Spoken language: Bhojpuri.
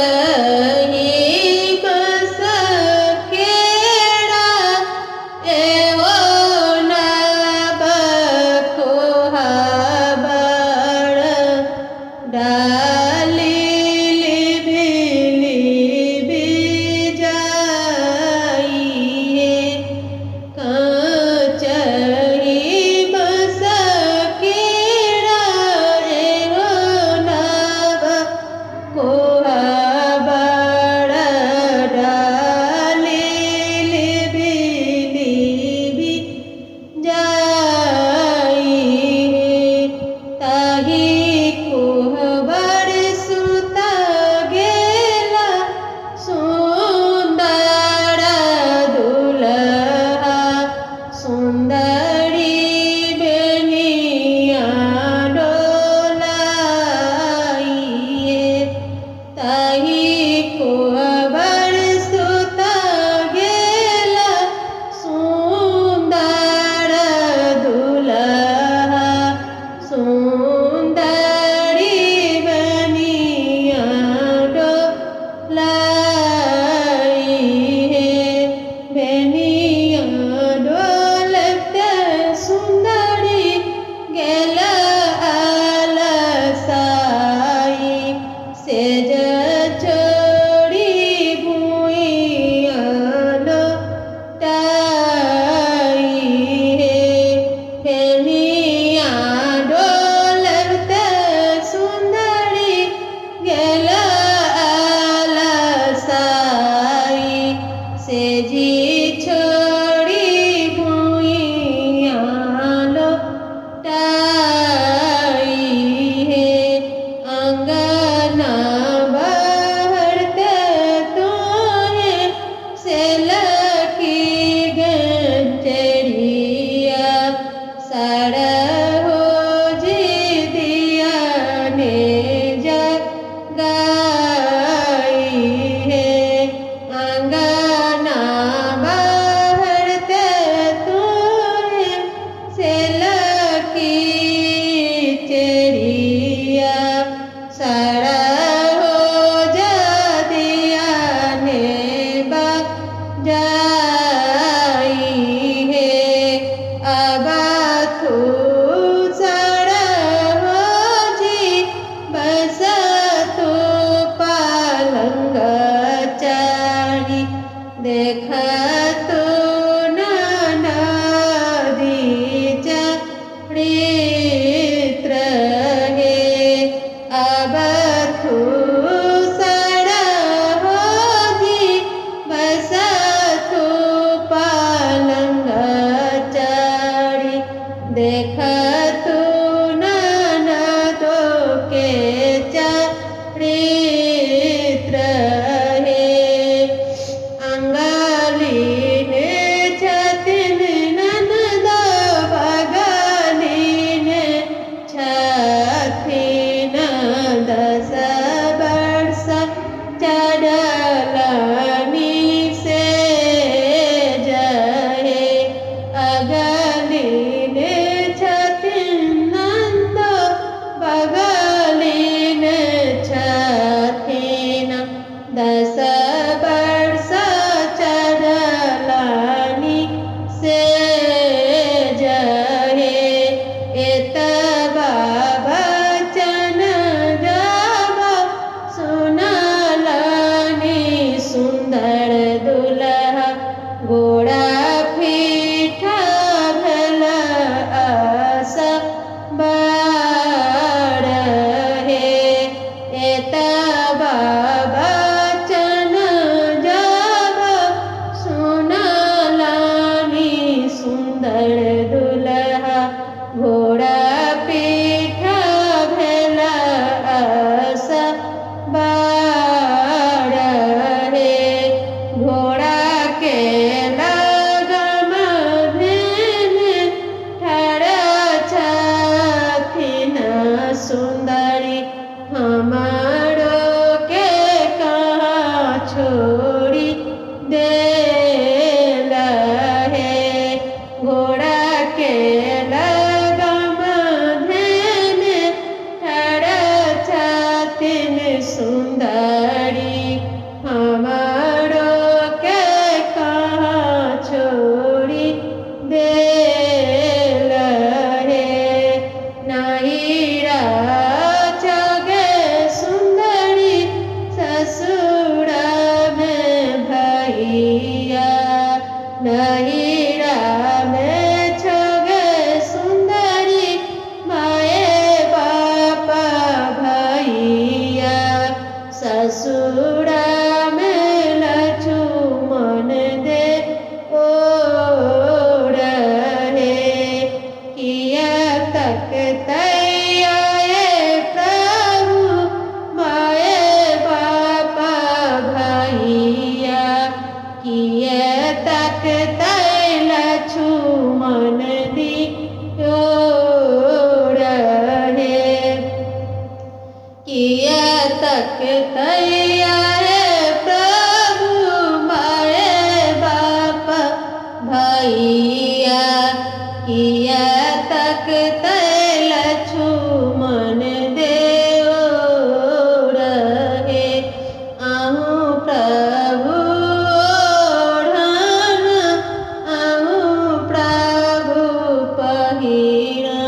काचही बस केड़ा एवो ना बकोहा बड़ डाली लिबी लिबी जाइए काचही बस केड़ा एवो ना बकोहा बड़ डाली लिबी लिबी जाइए ताही कोहबर सुता गेला सुंदर दुल्हा सुंदरी बेनिया डोलाइए ताही कोहबर सुता गेला सुंदर दुल्हा सुंदरी बनिया डोलाइए बेनिया डोलत सुंदरी गेला आलसाई सेज छोड़ी भुइया लोटाइए बेनिया डोलत सुंदरी गेला आलसाई सेजी छोड़ी भुइया लोटाइए अंगना बहरते तोहे से लकी गंजरिया साड़ा हो जी दिया ने जगाई है अंगना बहरते तोहे से लकी चरिया साड़ा हो जा दिया ने बजाई है अब तू साड़ा हो जी बस तू पालंग चारी देखा तू नदी चरित्र है अब तू साड़ा हो जी बस तू पालंग चारी देखा तू ननदो के चरित्र है अंगलीन छतिन ननद बगलीन छथिन 10 वर्ष चढ़लनी से जहे अगलीन छथिन नंद बगलीन छथिन 10 वर्ष चढ़लनी से जहे एतबा बचन सुंदरी हमारो के कहाँ छोड़ी देल रे नहिरा जगे सुंदरी ससुरा में भैया नहिरा में जगे सुंदरी माए बापा भैया ससुरा में लक्ष्मण दे ओर रे किया तक तैयाए प्रभु माए बापा भैया किया तक तै लक्ष्मण दी ओर रे किया तक तैयारे प्रभु माए बाप भैया किया तक तै लक्ष्मण देव रहे आहूँ प्रभु ओढ़न आहूँ प्रभु पहिरन